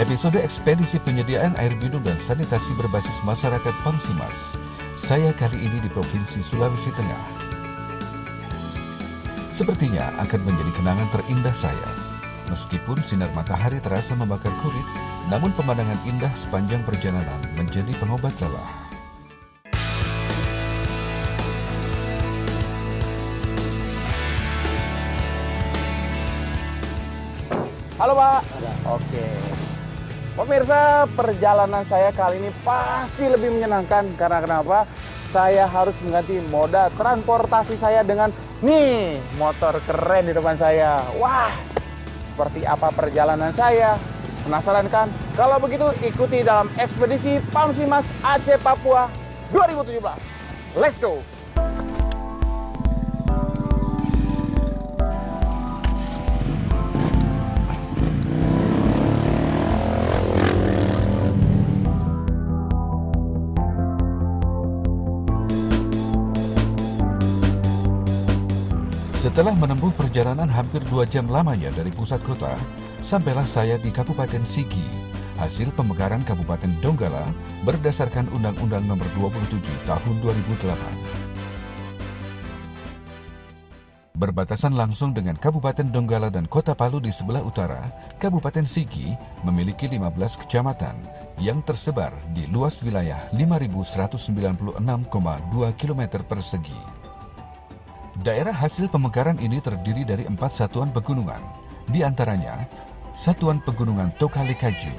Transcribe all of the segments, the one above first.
Episode ekspedisi penyediaan air minum dan sanitasi berbasis masyarakat Pamsimas. Saya kali ini di Provinsi Sulawesi Tengah. Sepertinya akan menjadi kenangan terindah saya. Meskipun sinar matahari terasa membakar kulit, namun pemandangan indah sepanjang perjalanan menjadi pengobat lelah. Halo Pak. Oke. Pemirsa, perjalanan saya kali ini pasti lebih menyenangkan. Karena kenapa? Saya harus mengganti moda transportasi saya dengan nih, motor keren di depan saya. Wah, seperti apa perjalanan saya? Penasaran kan? Kalau begitu ikuti dalam ekspedisi Pamsimas Aceh Papua 2017. Let's go! Setelah menempuh perjalanan hampir 2 jam lamanya dari pusat kota, sampailah saya di Kabupaten Sigi, hasil pemekaran Kabupaten Donggala berdasarkan Undang-Undang Nomor 27 Tahun 2008. Berbatasan langsung dengan Kabupaten Donggala dan Kota Palu di sebelah utara, Kabupaten Sigi memiliki 15 kecamatan yang tersebar di luas wilayah 5.196,2 km persegi. Daerah hasil pemekaran ini terdiri dari 4 satuan pegunungan, di antaranya Satuan Pegunungan Tokalekaju,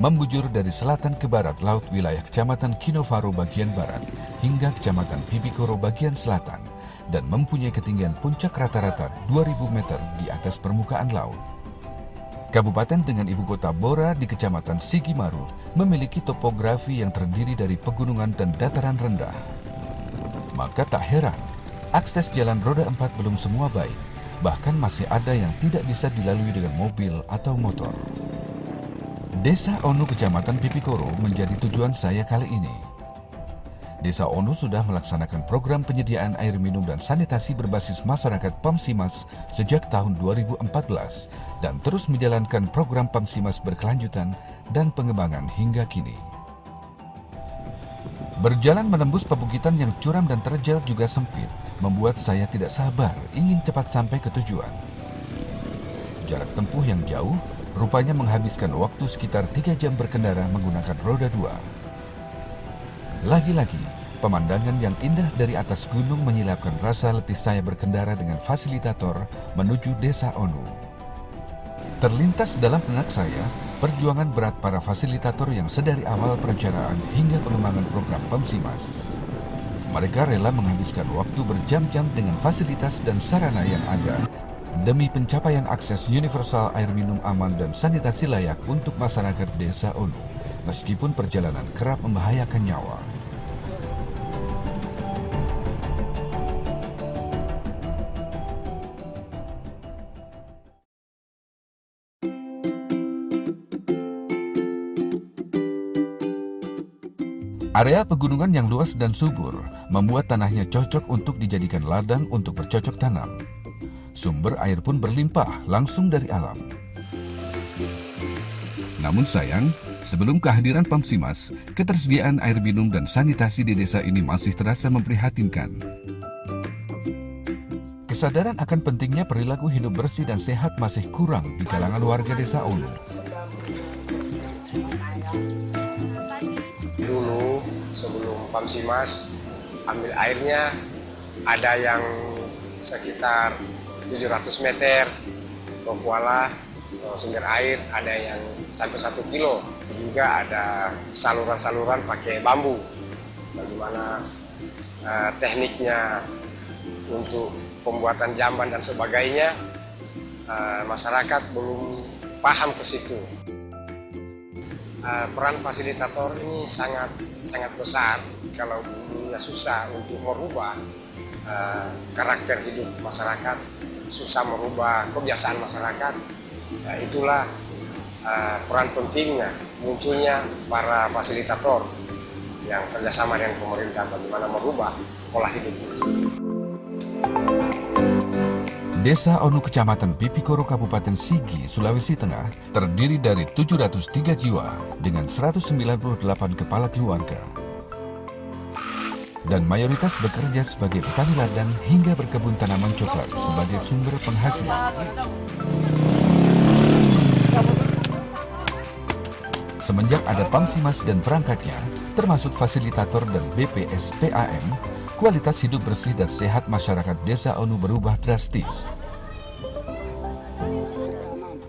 membujur dari selatan ke barat laut wilayah Kecamatan Kinovaro bagian barat hingga Kecamatan Pipikoro bagian selatan, dan mempunyai ketinggian puncak rata-rata 2.000 meter di atas permukaan laut. Kabupaten dengan ibu kota Bora di Kecamatan Sigimaru memiliki topografi yang terdiri dari pegunungan dan dataran rendah. Maka tak heran, akses jalan roda 4 belum semua baik, bahkan masih ada yang tidak bisa dilalui dengan mobil atau motor. Desa Onu Kecamatan Pipikoro menjadi tujuan saya kali ini. Desa Onu sudah melaksanakan program penyediaan air minum dan sanitasi berbasis masyarakat Pamsimas sejak tahun 2014 dan terus menjalankan program Pamsimas berkelanjutan dan pengembangan hingga kini. Berjalan menembus pebukitan yang curam dan terjal juga sempit, membuat saya tidak sabar ingin cepat sampai ke tujuan. Jarak tempuh yang jauh rupanya menghabiskan waktu sekitar 3 jam berkendara menggunakan roda 2. Lagi-lagi, pemandangan yang indah dari atas gunung menyilapkan rasa letih saya berkendara dengan fasilitator menuju Desa Onu. Terlintas dalam benak saya perjuangan berat para fasilitator yang sedari awal perencanaan hingga pengembangan program Pamsimas. Mereka rela menghabiskan waktu berjam-jam dengan fasilitas dan sarana yang ada demi pencapaian akses universal air minum aman dan sanitasi layak untuk masyarakat Desa Onu, meskipun perjalanan kerap membahayakan nyawa. Area pegunungan yang luas dan subur membuat tanahnya cocok untuk dijadikan ladang untuk bercocok tanam. Sumber air pun berlimpah langsung dari alam. Namun sayang, sebelum kehadiran Pamsimas, ketersediaan air minum dan sanitasi di desa ini masih terasa memprihatinkan. Kesadaran akan pentingnya perilaku hidup bersih dan sehat masih kurang di kalangan warga Desa Onu. Dulu sebelum Pamsimas ambil airnya ada yang sekitar 700 meter ke Kuala sumber air, ada yang sampai 1 kilo. Juga ada saluran-saluran pakai bambu. Bagaimana tekniknya untuk pembuatan jamban dan sebagainya, masyarakat belum paham ke situ. Peran fasilitator ini sangat besar. Kalau dulunya susah untuk merubah karakter hidup masyarakat, susah merubah kebiasaan masyarakat, itulah peran pentingnya munculnya para fasilitator yang kerjasama dengan pemerintah bagaimana merubah pola hidup itu. Desa Onu Kecamatan Pipikoro Kabupaten Sigi, Sulawesi Tengah terdiri dari 703 jiwa dengan 198 kepala keluarga. Dan mayoritas bekerja sebagai petani ladang hingga berkebun tanaman coklat sebagai sumber penghasilan. Semenjak ada Pamsimas dan perangkatnya, termasuk fasilitator dan BPS PAM, kualitas hidup bersih dan sehat masyarakat Desa Onu berubah drastis.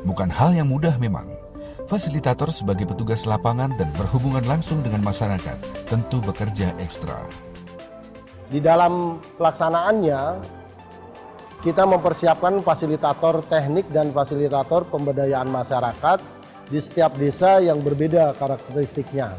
Bukan hal yang mudah memang. Fasilitator sebagai petugas lapangan dan berhubungan langsung dengan masyarakat tentu bekerja ekstra. Di dalam pelaksanaannya, kita mempersiapkan fasilitator teknik dan fasilitator pemberdayaan masyarakat di setiap desa yang berbeda karakteristiknya.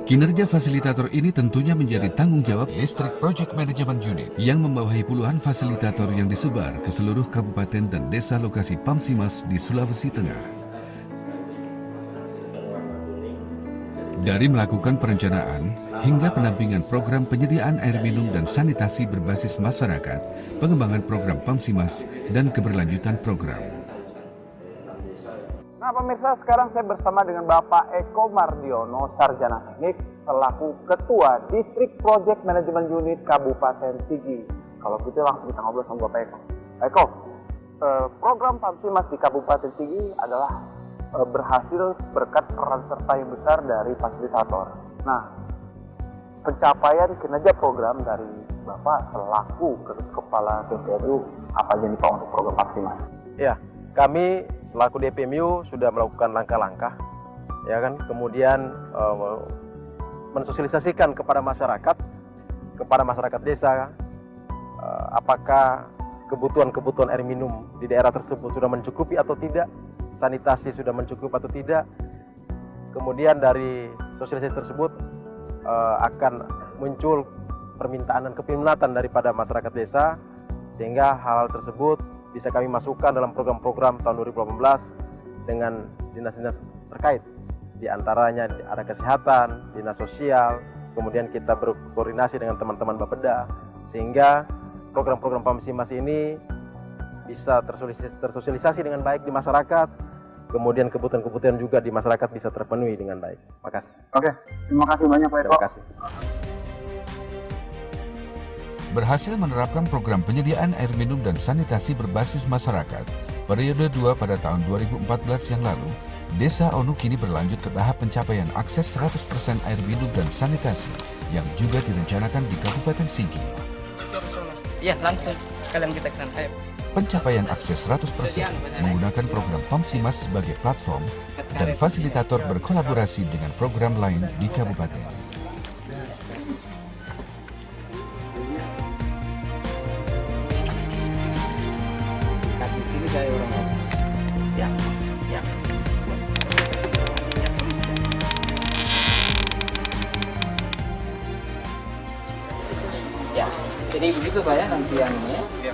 Kinerja fasilitator ini tentunya menjadi tanggung jawab District Project Management Unit yang membawahi puluhan fasilitator yang disebar ke seluruh kabupaten dan desa lokasi Pamsimas di Sulawesi Tengah. Dari melakukan perencanaan hingga penampingan program penyediaan air minum dan sanitasi berbasis masyarakat, pengembangan program Pamsimas, dan keberlanjutan program. Nah pemirsa, sekarang saya bersama dengan Bapak Eko Mardiono, Sarjana Teknik, selaku Ketua District Project Management Unit Kabupaten Sigi. Kalau gitu langsung kita ngobrol sama Bapak Eko. Pak Eko, program Pamsimas di Kabupaten Sigi adalah berhasil berkat peran serta yang besar dari fasilitator. Nah, pencapaian kinerja program dari Bapak selaku Kepala DPMU apa aja nih Pak untuk program Pamsimas? Ya, kami selaku DPMU sudah melakukan langkah-langkah, ya kan, kemudian mensosialisasikan kepada masyarakat desa, apakah kebutuhan air minum di daerah tersebut sudah mencukupi atau tidak, sanitasi sudah mencukupi atau tidak. Kemudian dari sosialisasi tersebut akan muncul permintaan dan keminatan daripada masyarakat desa, sehingga hal tersebut bisa kami masukkan dalam program-program tahun 2018 dengan dinas-dinas terkait. Di antaranya ada kesehatan, dinas sosial, kemudian kita berkoordinasi dengan teman-teman Bapeda, sehingga program-program Pamsimas ini bisa tersosialisasi dengan baik di masyarakat, kemudian kebutuhan-kebutuhan juga di masyarakat bisa terpenuhi dengan baik. Makasih. Oke, terima kasih banyak Pak Eko. Terima kasih. Berhasil menerapkan program penyediaan air minum dan sanitasi berbasis masyarakat periode 2 pada tahun 2014 yang lalu, Desa Onu kini berlanjut ke tahap pencapaian akses 100% air minum dan sanitasi yang juga direncanakan di Kabupaten Sigi. Iya, langsung kalian kita ke sana. Ayo. Pencapaian akses 100% menggunakan program Pamsimas sebagai platform dan fasilitator berkolaborasi dengan program lain di kabupaten. Ya, jadi begitu Pak ya nanti yang ini ya.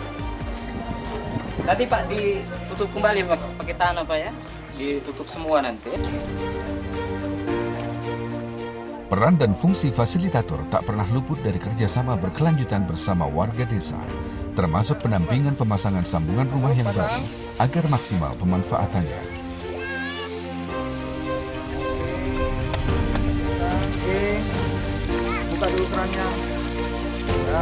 Nanti Pak ditutup kembali Pak, pakai tanah Pak ya, ditutup semua nanti. Peran dan fungsi fasilitator tak pernah luput dari kerjasama berkelanjutan bersama warga desa, termasuk pendampingan pemasangan sambungan rumah yang baru agar maksimal pemanfaatannya. Oke, buka dulu kerannya. Ya.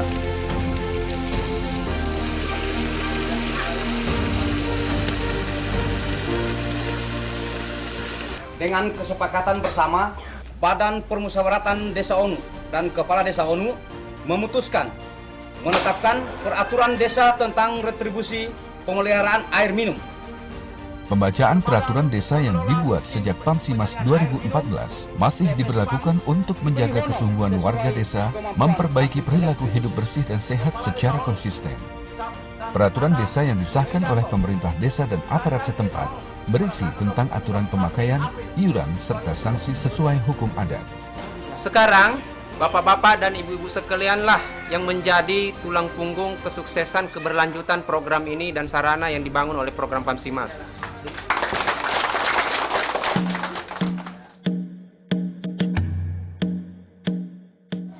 Dengan kesepakatan bersama, Badan Permusyawaratan Desa Onu dan Kepala Desa Onu memutuskan menetapkan peraturan desa tentang retribusi pemeliharaan air minum. Pembacaan peraturan desa yang dibuat sejak Pamsimas 2014 masih diberlakukan untuk menjaga kesungguhan warga desa memperbaiki perilaku hidup bersih dan sehat secara konsisten. Peraturan desa yang disahkan oleh pemerintah desa dan aparat setempat berisi tentang aturan pemakaian, iuran, serta sanksi sesuai hukum adat. Sekarang Bapak-bapak dan ibu-ibu sekalianlah yang menjadi tulang punggung kesuksesan keberlanjutan program ini dan sarana yang dibangun oleh program Pamsimas.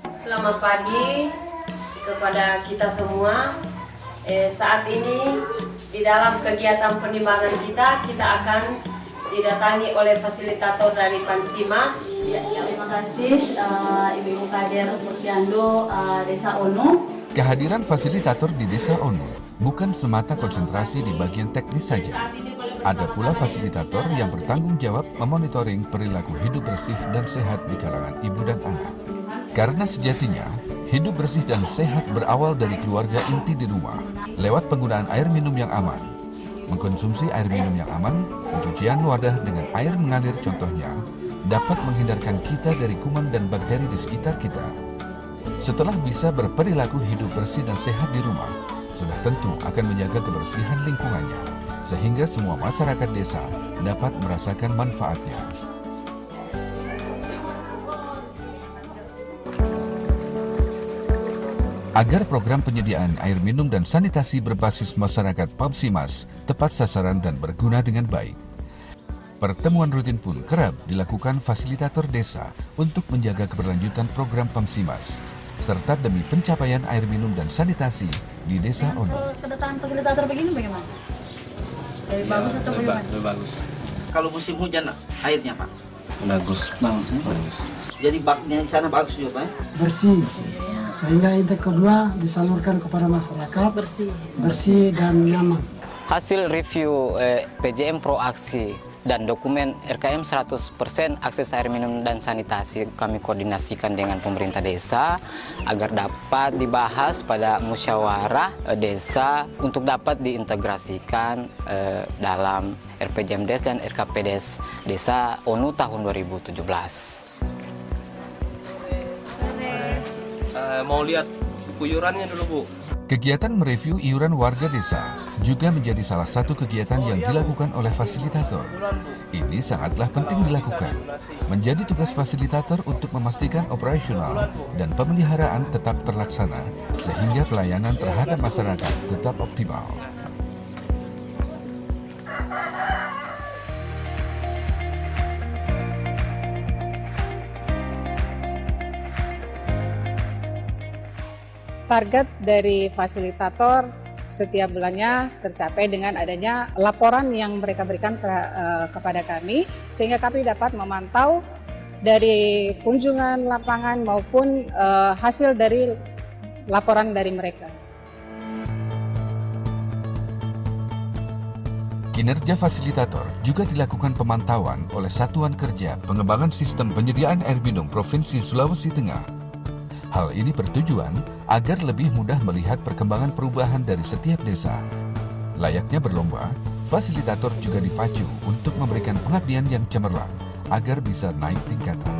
Selamat pagi kepada kita semua. Saat ini di dalam kegiatan penimbangan kita akan didatangi oleh fasilitator dari Pamsimas. Ya, terima kasih Ibu Kader Posyandu Desa Onu. Kehadiran fasilitator di Desa Onu bukan semata konsentrasi di bagian teknis saja. Ada pula fasilitator yang bertanggung jawab memonitoring perilaku hidup bersih dan sehat di kalangan ibu dan anak. Karena sejatinya, hidup bersih dan sehat berawal dari keluarga inti di rumah, lewat penggunaan air minum yang aman. Mengkonsumsi air minum yang aman, pencucian wadah dengan air mengalir contohnya, dapat menghindarkan kita dari kuman dan bakteri di sekitar kita. Setelah bisa berperilaku hidup bersih dan sehat di rumah, sudah tentu akan menjaga kebersihan lingkungannya, sehingga semua masyarakat desa dapat merasakan manfaatnya. Agar program penyediaan air minum dan sanitasi berbasis masyarakat Pamsimas tepat sasaran dan berguna dengan baik, pertemuan rutin pun kerap dilakukan fasilitator desa untuk menjaga keberlanjutan program Pamsimas, serta demi pencapaian air minum dan sanitasi di Desa Onu. Kedatangan fasilitator begini bagaimana? Lebih bagus atau bagaimana? Lebih bagus. Kalau musim hujan airnya Pak? Bagus. Bagus. Jadi baknya di sana bagus juga Pak ya? Bersih. Sehingga inti kedua disalurkan kepada masyarakat bersih dan nyaman. Hasil review PJM Proaksi dan dokumen RKM 100% akses air minum dan sanitasi kami koordinasikan dengan pemerintah desa agar dapat dibahas pada musyawarah desa untuk dapat diintegrasikan dalam RPJMDes dan RKPDes Desa Onu tahun 2017. Mau lihat kuyurannya dulu Bu. Kegiatan mereview iuran warga desa juga menjadi salah satu kegiatan yang dilakukan oleh fasilitator. Ini sangatlah penting dilakukan. Menjadi tugas fasilitator untuk memastikan operasional dan pemeliharaan tetap terlaksana sehingga pelayanan terhadap masyarakat tetap optimal. Target dari fasilitator setiap bulannya tercapai dengan adanya laporan yang mereka berikan kepada kami, sehingga kami dapat memantau dari kunjungan lapangan maupun hasil dari laporan dari mereka. Kinerja fasilitator juga dilakukan pemantauan oleh Satuan Kerja Pengembangan Sistem Penyediaan Air Minum Provinsi Sulawesi Tengah. Hal ini bertujuan agar lebih mudah melihat perkembangan perubahan dari setiap desa. Layaknya berlomba, fasilitator juga dipacu untuk memberikan pengabdian yang cemerlang agar bisa naik tingkatan.